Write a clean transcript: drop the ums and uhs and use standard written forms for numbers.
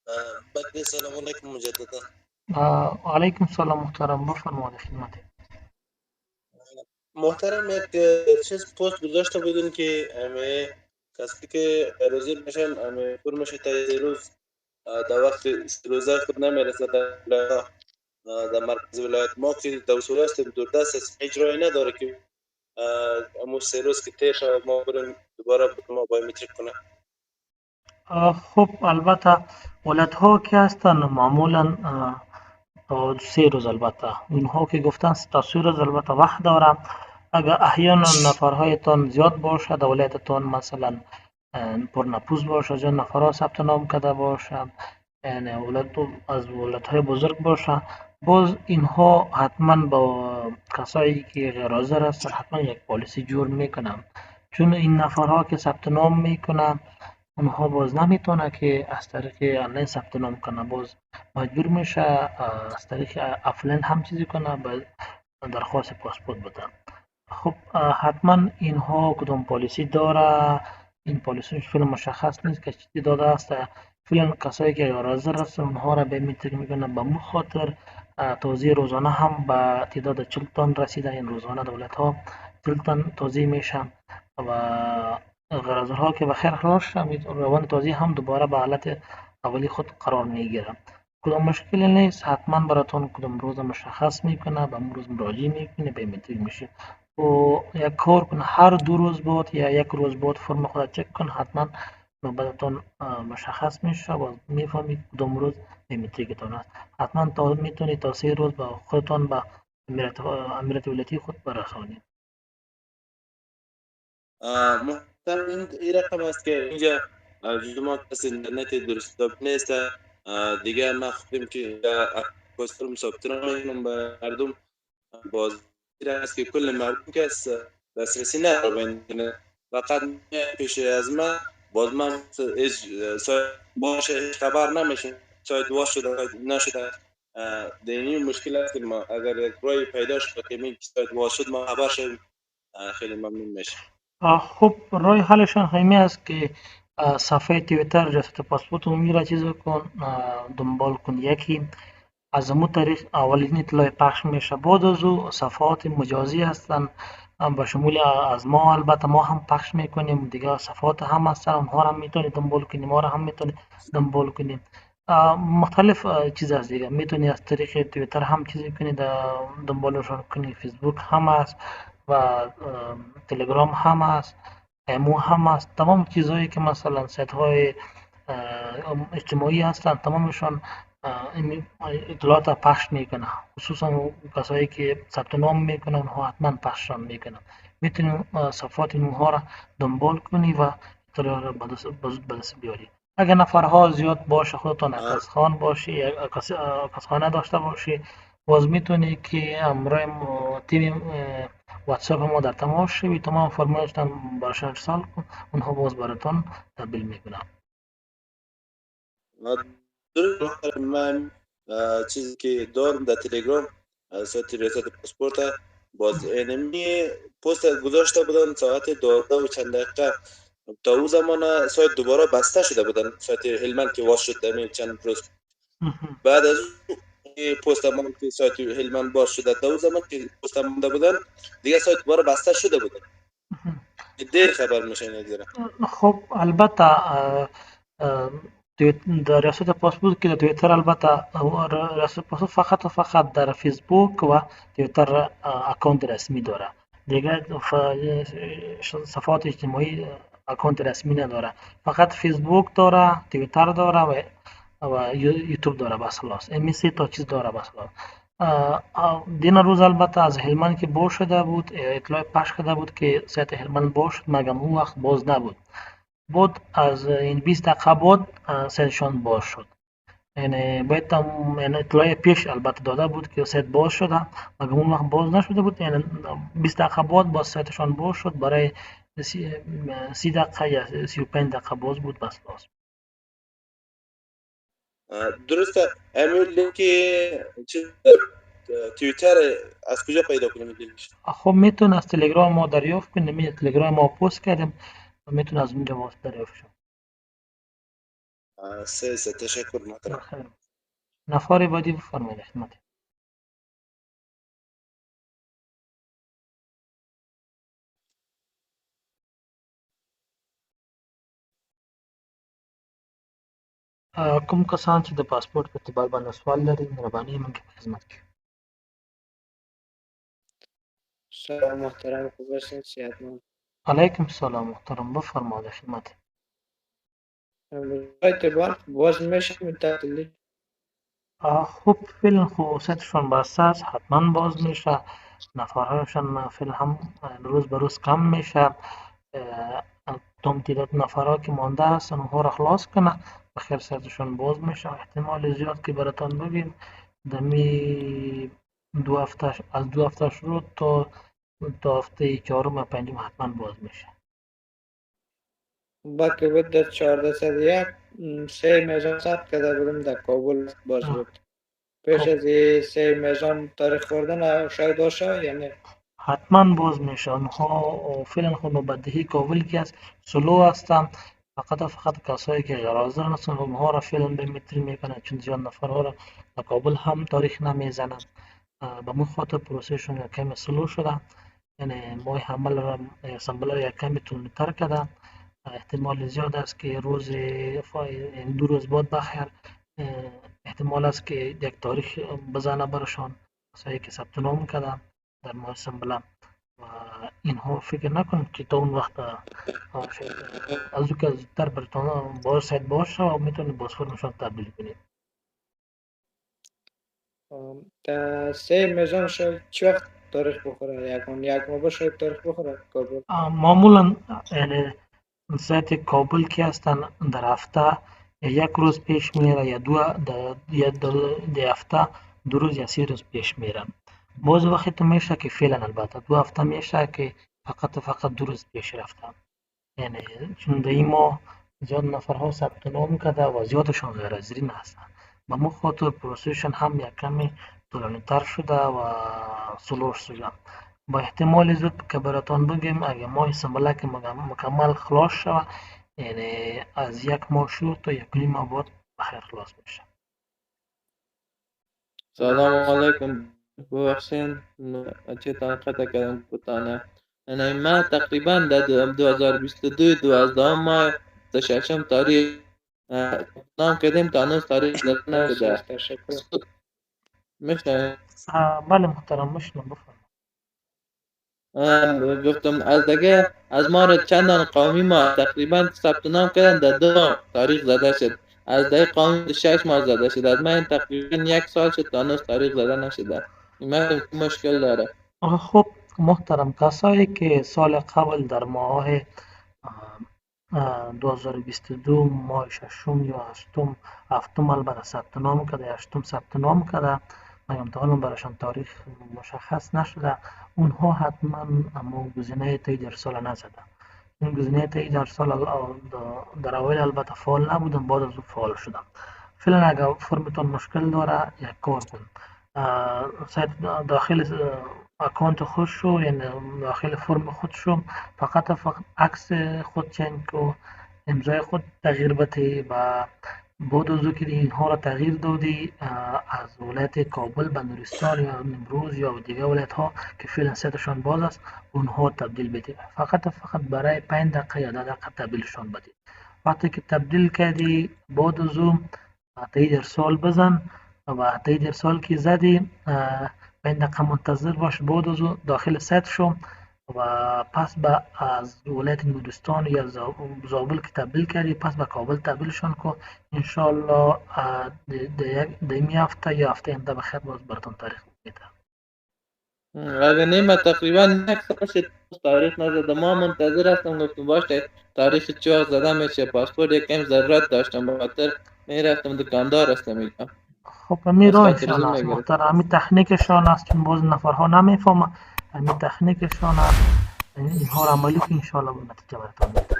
بله سلام علیکم مجددا. علیکم سلام محترم، بفرمایید خدمت. محترم یک چیز پست گذاشته بودین که همه کسی که روزی بشن همه پر میشه تا یه روز در وقت روزه خود نمیرسه در ولایت در مرکز ولایت ما که در اصول است دوردست است اجرایی نداره که امو سه روز که تیر شود ما بریم دوباره ما بایومتریک کنه. خب البته ولایت ها که هستن معمولا تا 3 روز، البته اونها که گفتن تا 3 روز البته وقت دارم. اگر احیانا نفرهایتان زیاد باشد ولایتتان، مثلا پر نفوذ باشد یا نفرها ثبت نام کرده باشد، یعنی از ولایت های بزرگ باشه، باز اینها حتما با کسایی که غیر حاضر هستن حتما یک پالیسی جور میکنن، چون این نفرها که ثبت نام میکنن اونها باز نمیتونه که از طریق آنلاین ثبت نام کنه، باز مجبور میشه از طریق افلاین هم چیزی کنه، به درخواست پاسپورت بده. خب حتما اینها کدام پالیسی داره، این پالیسی فعلا مشخص نیست که چی داده است. فعلا کسایی که حاضر هستن اونها را به میتر میکنن، به مو خاطر توزیع روزانه هم به تعداد 40 تن رسیده. این روزانه دولت ها 40 تن توزیع میشن و غرضها که بخیر خلاص شد، روان توزیع هم دوباره به حالت اولی خود قرار میگیره. کدام مشکلی نیست، حتما براتون کدام روز مشخص میکنه، به اون روز مراجعه میکنه، بیومتریک میشه. و یک کار کن هر 2 روز بود یا یک روز بود فرم خود چک کن، حتما نوبتتون مشخص میشه و میفهمید کدام روز بیومتریکتان است. حتما تا میتونید تا 3 روز با خودتان به امیرت ولایتی خود برسانید. محترم این رقم است که اینجا جز ما کسی اینترنت درست نیست. دیگه ما خودیم که پستر ثبت نام میکنم به مردم باز است که کل مردم که است دسترسی نداره به اینترنت، فقط پیش از من باز من سایت باشه هیچ خبر نمیشه سایت واش شده نشده. دینی مشکل است که ما اگر یک رای پیدا شد که می سایت واش شد ما خبر شد خیلی ممنون میشه. خب راه حلشان همین است که صفحه تویتر ریاست پاسپورت عمومی را چیز کن، دنبال کن. یکی از امو طریق اولین اطلاع پخش میشه، بعد از او صفحات مجازی هستن به شمول از ما، البته ما هم پخش میکنیم دیگه، صفحات هم هستن اونها را هم میتونید دنبال کنید، ما را هم میتونید دنبال کنید. مختلف چیز هست دیگه، میتونید از طریق تویتر هم چیزی کنید، دنبالشون کنید. فیسبوک هم هست و تلگرام هم هست، امو هم هست. تمام چیزهایی که مثلا سایت های اجتماعی هستن تمامشان این اطلاعات پخش میکنه، خصوصا کسایی که ثبت نام میکنن اونها حتما پخششان میکنن. میتونیم صفحات اونها را دنبال کنی و اطلاع را به دست بیاری. اگر نفرها زیاد باشه، خودتان عکسخان باشی، عکسخانه داشته باشی، باز میتونی که امرای تیم واتساپ ما در تماس شوی، تمام فرمایشتان برشان ارسال کن، اونها باز براتان تبدیل میکنن. درست من چیزی که دارم در تلگرام سایت ریاست پاسپورت باز انمی پست گذاشته بودن ساعت 12 و چند دقیقه تا او زمان سایت دوباره بسته شده بودن سایت هلمند که واس شد در چند روز بعد از اون پست من که سایت هلمند باز شده تا او زمان که پست مونده بودن دیگه سایت دوباره بسته شده بودن دیر خبر میشه این. خب البته اه، در ریاست پاسپورت که در تویتر، البته ریاست پاسپورت فقط و فقط در فیسبوک و تویتر اکانت رسمی داره، دیگه صفحات اجتماعی اکانت رسمی نداره، فقط فیسبوک داره، تویتر داره و یوتیوب داره، بس خلاص این سه تا چیز داره، بس خلاص. دین روز البته از هلمند که باز شده بود، اطلاع پخش شده بود که سایت هلمند باز شد، مگم اون وقت باز نبود. بود از این 20 دقیقه بعد سایتشان باز شد، یعنی باید هم یعنی اطلاع پیش البته داده بود که سایت باز شده، مگم اون وقت باز نشده بود، یعنی 20 دقیقه بعد باز سایتشان باز شد، برای 30 دقیقه یا 35 دقیقه باز بود، بس باز. درسته امیر لینک چیز توییتر از کجا پیدا کنیم لینکش؟ خب میتون از تلگرام ما دریافت کنیم، می تلگرام ما پست کردیم و میتون از اونجا ما دریافت شد. سه تشکر محترم. بخیر. نفر بعدی بفرمایید خدمت. کوم کسان چې د پاسپورت په اعتبار باندې سوال لري مهرباني موږ په خدمت کې. سلام محترم، خوب هستین؟ صحتمند؟ علیکم السلام محترم، بفرمایید خدمت. اعتبار باز میشه تعطیلی؟ خب فعلا خب سطحشون بسته است، حتما باز میشه. نفرهایشان فعلا هم روز به روز کم میشه. تعداد نفرها که مانده هستن اونها را خلاص کنه بخیر سطحشون باز میشه. احتمال زیاد که براتان بگیم دمی 2 هفته از 2 هفته شروع تا هفته 4 و 5 حتما باز میشه. با که بود در 1401 3 میزان ثبت کرده بودم در کابل باز بود. پیش از این 3 میزان تاریخ خوردن شاید باشه یا نه؟ حتما باز میشه. اونها فعلا خود مبدهی کابل که است سلو هستن، فقط کسایی که غیر حاضر هستن اونها را فعلا به متری میکنن، چون زیاد نفرها را در کابل هم تاریخ نمیزنن. به مون خاطر پروسهشون یک کمی سلو شده، یعنی ماه حمل را اسمبل را یک کمی طولانی‌تر کردن. احتمال زیاد است که روز این 2 روز بعد بخیر احتمال است که یک تاریخ بزنه برشان کسایی که ثبت نام کردن در ماه اسمبل و اینها فکر نکنید که تا اون وقت شاید از او که زودتر براتون باید باشه و میتونید باز فرمشان تبدیل کنید. تا 3 میزان شاید چی وقت تاریخ بخوره؟ یک ماه شاید تاریخ بخوره کابل؟ معمولا یعنی سایت کابل که هستن در هفته یک روز پیش میره یا در هفته 2 روز یا 3 روز پیش میرن. باز وقت میشه که فعلا البته 2 هفته میشه که فقط 2 روز پیش رفتن، یعنی چون در این ماه زیاد نفرها ثبت نام کرده و زیادشان غیر حاضرین هستن، به مو خاطر پروسهشون هم یک کمی طولانی‌تر شده و سلو شده. با احتمال زود که براتان بگیم اگه ماه اسمبل که مکمل خلاص شود، یعنی از 1 ماه شروع تا 1.5 ماه بعد بخیر خلاص میشه. سلام علیکم، ببخشین چه قطع کردم بتانه. یعنی من تقریبا در 2022 12 ماه تا 6 تاریخ نام کردیم تا هنوز تاریخ نشده. تشکر. میشه بله محترم میشنم، بفرمایید. گفتم از دیگه از ما را چندان قومی ما تقریبا ثبت نام کردن در 2 تاریخ زده شد. از دیگه قومی 6 ماه زده شد. از من تقریبا 1 سال شد تا هنوز تاریخ زده نشده. این مشکل داره. خب محترم، کسایی که سال قبل در ماه 2022 ماه 6 یا 7 البته ثبت نام کرده، 8 ثبت نام کرده و امتحان برایشان تاریخ مشخص نشده، اونها حتما اما گزینه تایید ارسال نزدن. این گزینه تایید ارسال در اول البته فعال نبودن، بعد از اون فعال شدن. فعلا اگر فرمتون مشکل داره یک کار کن، سایت داخل اکانت خودشو یعنی داخل فرم خودشو فقط عکس خود چنج کو، امضای خود تغییر بده و بعد از که اینها را تغییر دادی از ولایت کابل به نورستان یا نیمروز یا دیگه ولایت ها که فعلا سایتشان باز است اونها تبدیل بده. فقط برای 5 دقیقه یا 10 دقیقه تبدیلشان بده. وقتی که تبدیل کردی بعد از اون تایید ارسال بزن و تایید ارسال که زدی 5 دقیقه منتظر باش، بعد از اون داخل سایت شو و پس به از ولایت نورستان یا زابل که تبدیل کردی پس به کابل تبدیلشان کن. انشاءالله در این هفته یا هفته آینده بخیر باز براتون تاریخ میده. اگر نیمه تقریبا 1 سال شد تاریخ نزده. ما منتظر هستم، گفتم باشه تاریخ 4 زده میشه. پاسپورت یکم ضرورت داشتم به خاطر میرفتم دکاندار هستم میگم. خب امی رایشان است محترم، امی تکنیکشان است، چون باز نفرها نمیفهمن. امی تکنیکشان است، اینها را عملی که انشاءالله به نتیجه براتون میده.